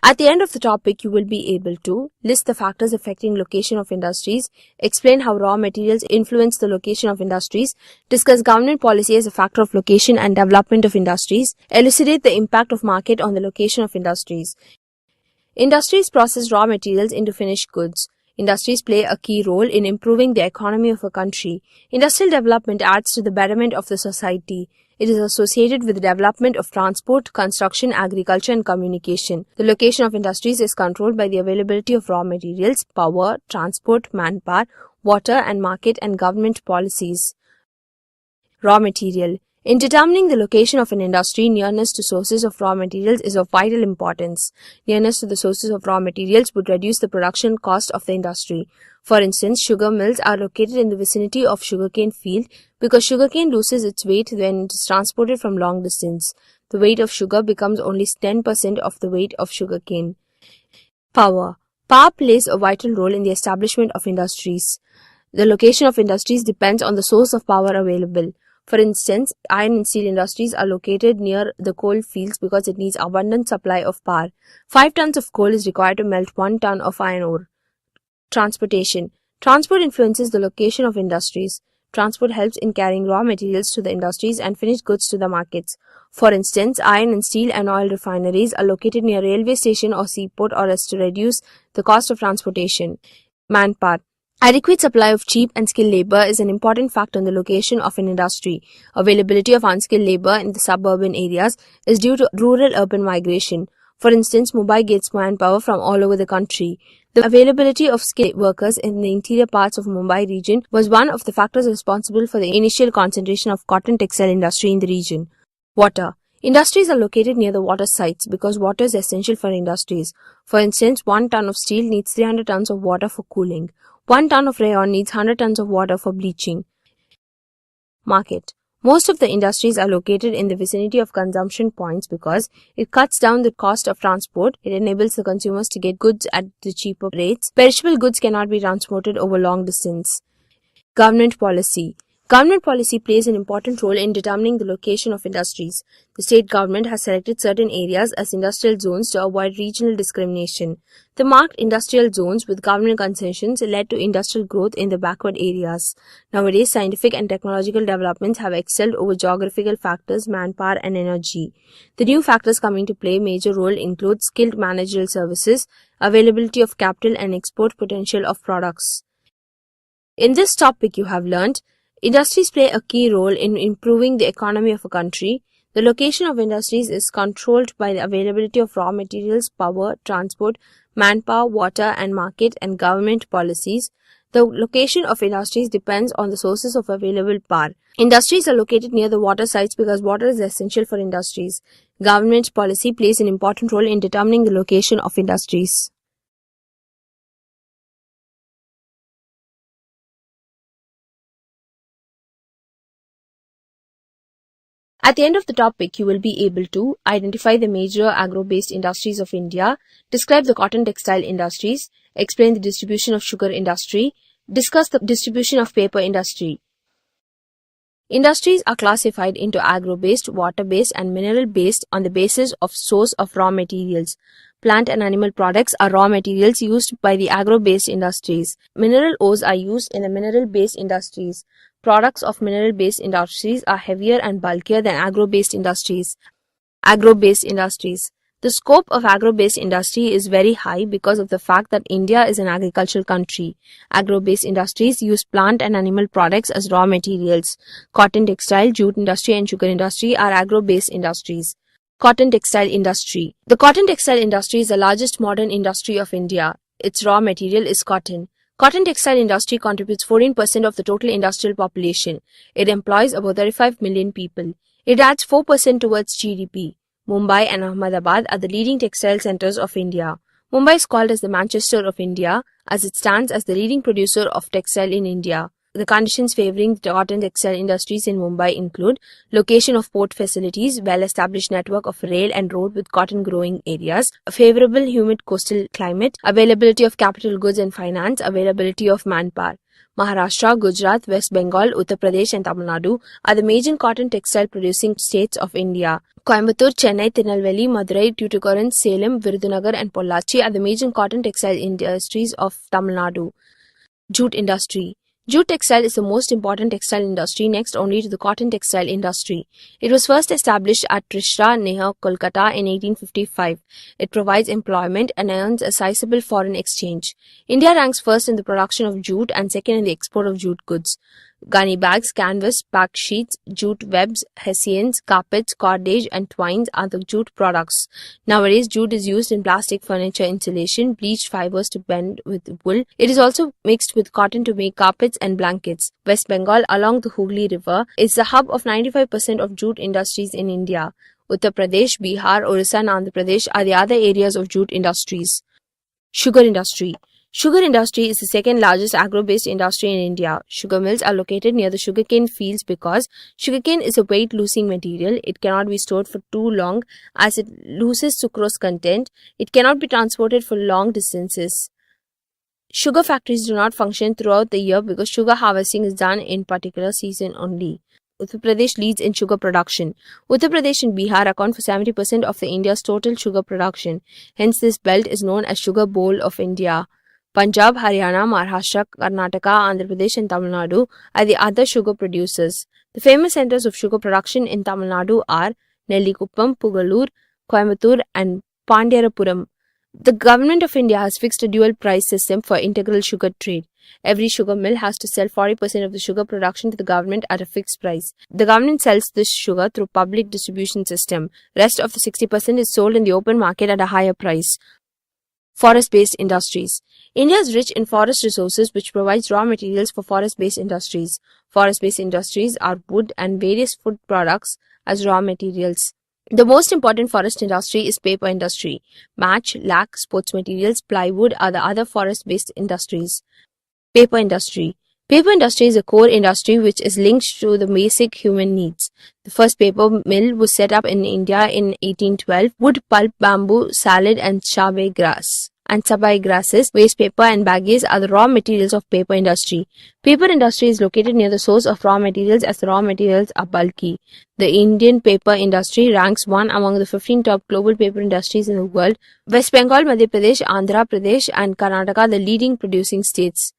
At the end of the topic, you will be able to list the factors affecting location of industries, explain how raw materials influence the location of industries, discuss government policy as a factor of location and development of industries, elucidate the impact of market on the location of industries. Industries process raw materials into finished goods. Industries play a key role in improving the economy of a country. Industrial development adds to the betterment of the society. It is associated with the development of transport, construction, agriculture and communication. The location of industries is controlled by the availability of raw materials, power, transport, manpower, water and market and government policies. Raw material. In determining the location of an industry, nearness to sources of raw materials is of vital importance. Nearness to the sources of raw materials would reduce the production cost of the industry. For instance, sugar mills are located in the vicinity of sugarcane field because sugarcane loses its weight when it is transported from long distance. The weight of sugar becomes only 10% of the weight of sugarcane. Power. Power plays a vital role in the establishment of industries. The location of industries depends on the source of power available. For instance, iron and steel industries are located near the coal fields because it needs abundant supply of power. 5 tons of coal is required to melt 1 ton of iron ore. Transportation. Transport influences the location of industries. Transport helps in carrying raw materials to the industries and finished goods to the markets. For instance, iron and steel and oil refineries are located near railway station or seaport or as to reduce the cost of transportation. Manpower. Adequate supply of cheap and skilled labor is an important factor in the location of an industry. Availability of unskilled labor in the suburban areas is due to rural-urban migration. For instance, Mumbai gets manpower from all over the country. The availability of skilled workers in the interior parts of Mumbai region was one of the factors responsible for the initial concentration of cotton textile industry in the region. Water. Industries are located near the water sites because water is essential for industries. For instance, 1 ton of steel needs 300 tons of water for cooling. 1 ton of rayon needs 100 tons of water for bleaching. Market. Most of the industries are located in the vicinity of consumption points because it cuts down the cost of transport. It enables the consumers to get goods at the cheaper rates. Perishable goods cannot be transported over long distance. Government policy. Government policy plays an important role in determining the location of industries. The state government has selected certain areas as industrial zones to avoid regional discrimination. The marked industrial zones with government concessions led to industrial growth in the backward areas. Nowadays, scientific and technological developments have excelled over geographical factors, manpower and energy. The new factors coming to play a major role include skilled managerial services, availability of capital and export potential of products. In this topic, you have learnt industries play a key role in improving the economy of a country. The location of industries is controlled by the availability of raw materials, power, transport, manpower, water and market and government policies. The location of industries depends on the sources of available power. Industries are located near the water sites because water is essential for industries. Government policy plays an important role in determining the location of industries. At the end of the topic, you will be able to identify the major agro-based industries of India, describe the cotton textile industries, explain the distribution of sugar industry, discuss the distribution of paper industry. Industries are classified into agro-based, water-based and mineral-based on the basis of source of raw materials. Plant and animal products are raw materials used by the agro-based industries. Mineral ores are used in the mineral-based industries. Products of mineral-based industries are heavier and bulkier than agro-based industries. Agro-based industries. The scope of agro-based industry is very high because of the fact that India is an agricultural country. Agro-based industries use plant and animal products as raw materials. Cotton, textile, jute industry and sugar industry are agro-based industries. Cotton textile industry. The cotton textile industry is the largest modern industry of India. Its raw material is cotton. Cotton textile industry contributes 14% of the total industrial population. It employs about 35 million people. It adds 4% towards GDP. Mumbai and Ahmedabad are the leading textile centers of India. Mumbai is called as the Manchester of India as it stands as the leading producer of textile in India. The conditions favoring the cotton textile industries in Mumbai include location of port facilities, well-established network of rail and road with cotton growing areas, a favorable humid coastal climate, availability of capital goods and finance, availability of manpower. Maharashtra, Gujarat, West Bengal, Uttar Pradesh and Tamil Nadu are the major cotton textile producing states of India. Coimbatore, Chennai, Tirunelveli, Madurai, Tuticorin, Salem, Virudunagar and Pollachi are the major cotton textile industries of Tamil Nadu. Jute Industry. Jute textile is the most important textile industry next only to the cotton textile industry. It was first established at Trishra, near Kolkata in 1855. It provides employment and earns a sizable foreign exchange. India ranks first in the production of jute and second in the export of jute goods. Gunny bags, canvas, pack sheets, jute webs, hessians, carpets, cordage and twines are the jute products. Nowadays, jute is used in plastic furniture insulation, bleached fibers to blend with wool. It is also mixed with cotton to make carpets and blankets. West Bengal, along the Hooghly River, is the hub of 95% of jute industries in India. Uttar Pradesh, Bihar, Orissa and Andhra Pradesh are the other areas of jute industries. Sugar industry. Sugar industry is the second largest agro-based industry in India. Sugar mills are located near the sugarcane fields because sugarcane is a weight-losing material. It cannot be stored for too long as it loses sucrose content. It cannot be transported for long distances. Sugar factories do not function throughout the year because sugar harvesting is done in particular season only. Uttar Pradesh leads in sugar production. Uttar Pradesh and Bihar account for 70% of India's total sugar production. Hence, this belt is known as Sugar Bowl of India. Punjab, Haryana, Maharashtra, Karnataka, Andhra Pradesh and Tamil Nadu are the other sugar producers. The famous centers of sugar production in Tamil Nadu are Nellikuppam, Pugalur, Coimbatore and Pandyarapuram. The government of India has fixed a dual price system for integral sugar trade. Every sugar mill has to sell 40% of the sugar production to the government at a fixed price. The government sells this sugar through public distribution system. Rest of the 60% is sold in the open market at a higher price. Forest-based industries. India is rich in forest resources which provides raw materials for forest-based industries. Forest-based industries are wood and various food products as raw materials. The most important forest industry is paper industry. Match, lac, sports materials, plywood are the other forest-based industries. Paper industry. Paper industry is a core industry which is linked to the basic human needs. The first paper mill was set up in India in 1812. Wood, pulp, bamboo, salad and sabai grasses, waste paper and baggies are the raw materials of paper industry. Paper industry is located near the source of raw materials as the raw materials are bulky. The Indian paper industry ranks one among the 15 top global paper industries in the world. West Bengal, Madhya Pradesh, Andhra Pradesh and Karnataka are the leading producing states.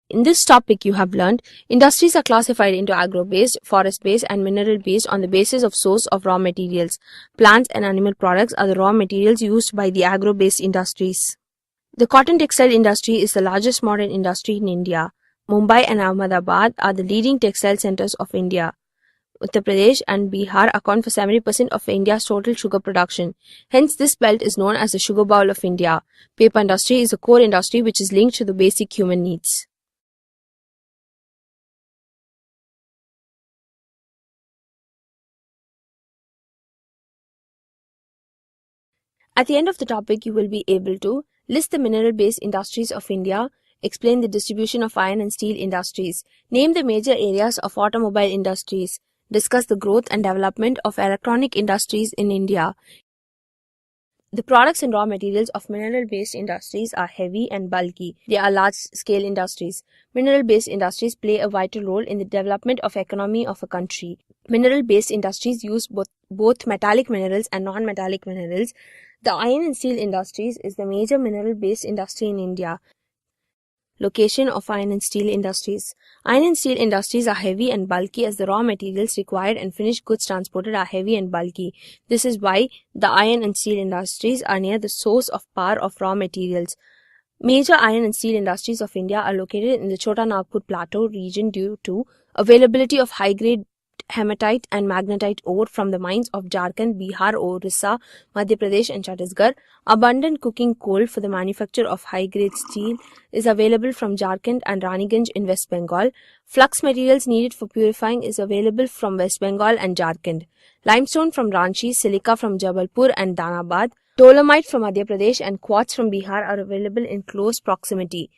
In this topic, you have learned industries are classified into agro-based, forest-based and mineral-based on the basis of source of raw materials. Plants and animal products are the raw materials used by the agro-based industries. The cotton textile industry is the largest modern industry in India. Mumbai and Ahmedabad are the leading textile centers of India. Uttar Pradesh and Bihar account for 70% of India's total sugar production. Hence, this belt is known as the Sugar Bowl of India. Paper industry is a core industry which is linked to the basic human needs. At the end of the topic, you will be able to list the mineral-based industries of India, explain the distribution of iron and steel industries, name the major areas of automobile industries, discuss the growth and development of electronic industries in India. The products and raw materials of mineral-based industries are heavy and bulky. They are large-scale industries. Mineral-based industries play a vital role in the development of economy of a country. Mineral-based industries use both metallic minerals and non-metallic minerals. The iron and steel industries is the major mineral-based industry in India. Location of iron and steel industries. Iron and steel industries are heavy and bulky as the raw materials required and finished goods transported are heavy and bulky. This is why the iron and steel industries are near the source of power of raw materials. Major iron and steel industries of India are located in the Chota Nagpur Plateau region due to availability of high-grade hematite and magnetite ore from the mines of Jharkhand, Bihar, Orissa, Madhya Pradesh and Chhattisgarh. Abundant cooking coal for the manufacture of high-grade steel is available from Jharkhand and Raniganj in West Bengal. Flux materials needed for purifying is available from West Bengal and Jharkhand. Limestone from Ranchi, silica from Jabalpur and Dhanabad, dolomite from Madhya Pradesh and quartz from Bihar are available in close proximity.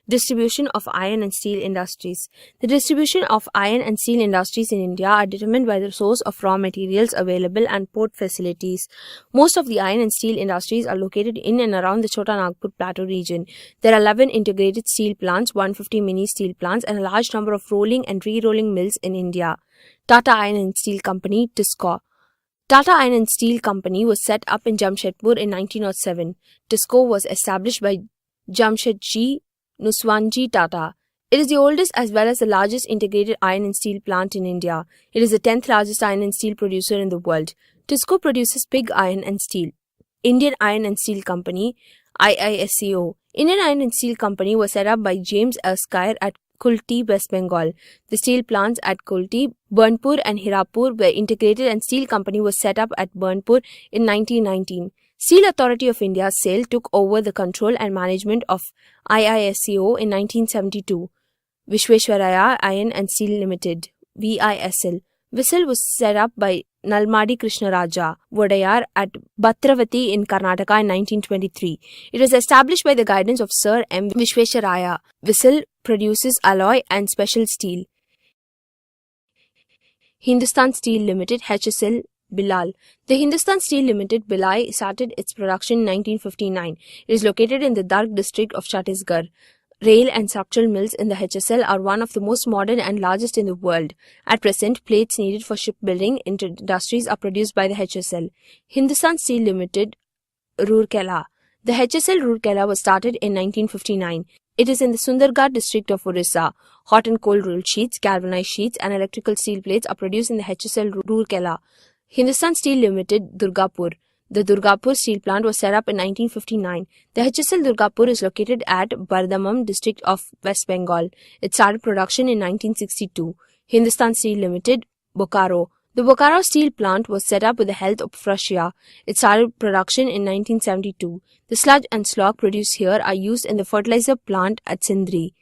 Distribution of iron and steel industries. The distribution of iron and steel industries in India are determined by the source of raw materials available and port facilities. Most of the iron and steel industries are located in and around the Chota Nagpur Plateau region. There are 11 integrated steel plants, 150 mini steel plants and a large number of rolling and re-rolling mills in India. Tata Iron and Steel Company, TISCO. Tata Iron and Steel Company was set up in Jamshedpur in 1907. TISCO was established by Jamshedji Nuswanji Tata. It is the oldest as well as the largest integrated iron and steel plant in India. It is the 10th largest iron and steel producer in the world. TISCO produces pig iron and steel. Indian Iron and Steel Company, IISCO. Indian Iron and Steel Company was set up by James Erskine at Kulti, West Bengal. The steel plants at Kulti, Burnpur and Hirapur were integrated and steel company was set up at Burnpur in 1919. Steel Authority of India SAIL took over the control and management of IISCO in 1972. Vishweshwaraya Iron and Steel Limited, VISL. VISL was set up by Nalmadi Krishnaraja Vodayar at Bhatravati in Karnataka in 1923. It was established by the guidance of Sir M. Vishwesharaya. VISL produces alloy and special steel. Hindustan Steel Limited, HSL, Bilal. The Hindustan Steel Limited, Bilal, started its production in 1959. It is located in the Darg district of Chhattisgarh. Rail and structural mills in the HSL are one of the most modern and largest in the world. At present, plates needed for shipbuilding industries are produced by the HSL. Hindustan Steel Limited, Rourkela. The HSL Rourkela was started in 1959. It is in the Sundargarh district of Orissa. Hot and cold rolled sheets, galvanized sheets and electrical steel plates are produced in the HSL Rourkela. Hindustan Steel Limited, Durgapur. The Durgapur steel plant was set up in 1959. The HSL Durgapur is located at Bardamam district of West Bengal. It started production in 1962. Hindustan Steel Limited, Bokaro. The Bokaro steel plant was set up with the help of Russia. It started production in 1972. The sludge and slag produced here are used in the fertilizer plant at Sindri.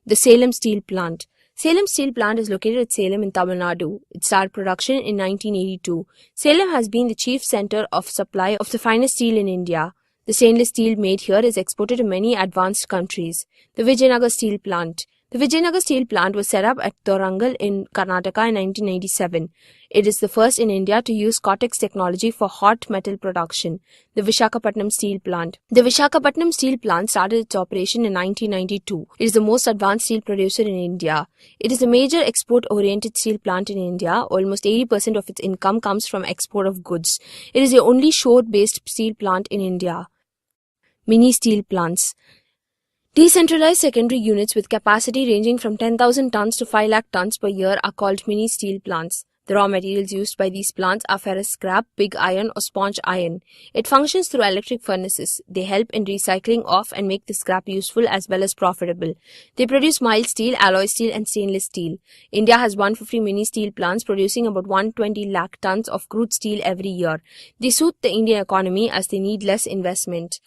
The Salem Steel Plant. Salem Steel Plant is located at Salem in Tamil Nadu. It started production in 1982. Salem has been the chief center of supply of the finest steel in India. The stainless steel made here is exported to many advanced countries. The Vijayanagar Steel Plant. The Vijayanagar Steel Plant was set up at Thorangal in Karnataka in 1997. It is the first in India to use Cortex technology for hot metal production. The Visakhapatnam Steel Plant. The Visakhapatnam Steel Plant started its operation in 1992. It is the most advanced steel producer in India. It is a major export-oriented steel plant in India. Almost 80% of its income comes from export of goods. It is the only shore-based steel plant in India. Mini steel plants. Decentralized secondary units with capacity ranging from 10,000 tons to 5 lakh tons per year are called mini steel plants. The raw materials used by these plants are ferrous scrap, pig iron or sponge iron. It functions through electric furnaces. They help in recycling of and make the scrap useful as well as profitable. They produce mild steel, alloy steel and stainless steel. India has 150 mini steel plants producing about 120 lakh tons of crude steel every year. They suit the Indian economy as they need less investment.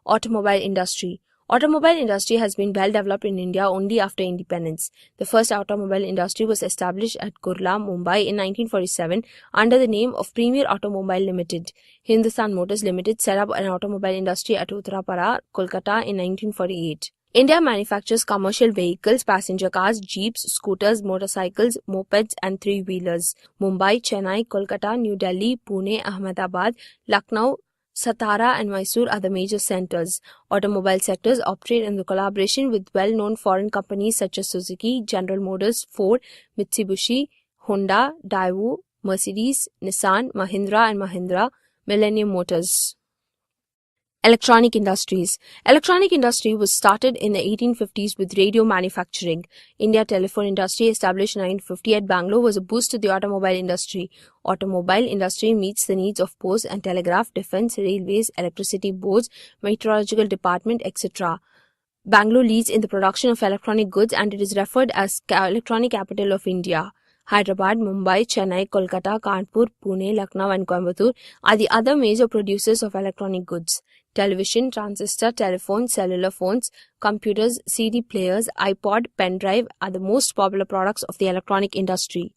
Automobile industry. Automobile industry has been well developed in India only after independence. The first automobile industry was established at Kurla, Mumbai in 1947 under the name of Premier Automobile Limited. Hindustan Motors Limited set up an automobile industry at Uttarapara, Kolkata in 1948. India manufactures commercial vehicles, passenger cars, jeeps, scooters, motorcycles, mopeds and three-wheelers. Mumbai, Chennai, Kolkata, New Delhi, Pune, Ahmedabad, Lucknow, Satara and Mysore are the major centers. Automobile sectors operate in the collaboration with well-known foreign companies such as Suzuki, General Motors, Ford, Mitsubishi, Honda, Daewoo, Mercedes, Nissan, Mahindra and Mahindra, Millennium Motors. Electronic industries. Electronic industry was started in the 1850s with radio manufacturing. India telephone industry established in 1950 at Bangalore was a boost to the automobile industry. Automobile industry meets the needs of post and telegraph, defense, railways, electricity boards, meteorological department, etc. Bangalore leads in the production of electronic goods and it is referred as electronic capital of India. Hyderabad, Mumbai, Chennai, Kolkata, Kanpur, Pune, Lucknow and Coimbatore are the other major producers of electronic goods. Television, transistor, telephone, cellular phones, computers, CD players, iPod, pen drive are the most popular products of the electronic industry.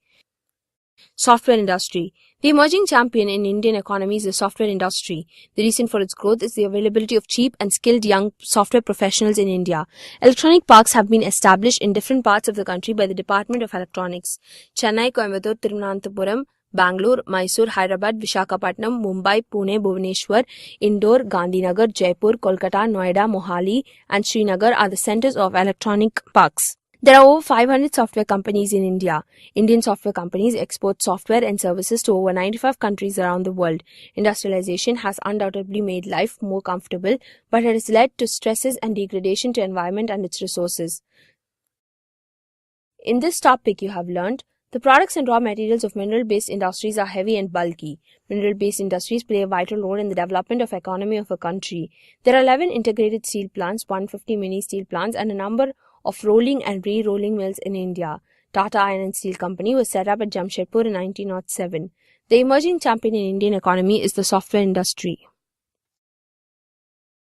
Software industry. The emerging champion in Indian economy is the software industry. The reason for its growth is the availability of cheap and skilled young software professionals in India. Electronic parks have been established in different parts of the country by the Department of Electronics. Chennai, Coimbatore, Thiruvananthapuram, Bangalore, Mysore, Hyderabad, Visakhapatnam, Mumbai, Pune, Bhubaneswar, Indore, Gandhinagar, Jaipur, Kolkata, Noida, Mohali and Srinagar are the centers of electronic parks. There are over 500 software companies in India. Indian software companies export software and services to over 95 countries around the world. Industrialization has undoubtedly made life more comfortable, but it has led to stresses and degradation to environment and its resources. In this topic, you have learned the products and raw materials of mineral-based industries are heavy and bulky. Mineral-based industries play a vital role in the development of economy of a country. There are 11 integrated steel plants, 150 mini steel plants, and a number of rolling and re-rolling mills in India. Tata Iron and Steel Company was set up at Jamshedpur in 1907. The emerging champion in Indian economy is the software industry.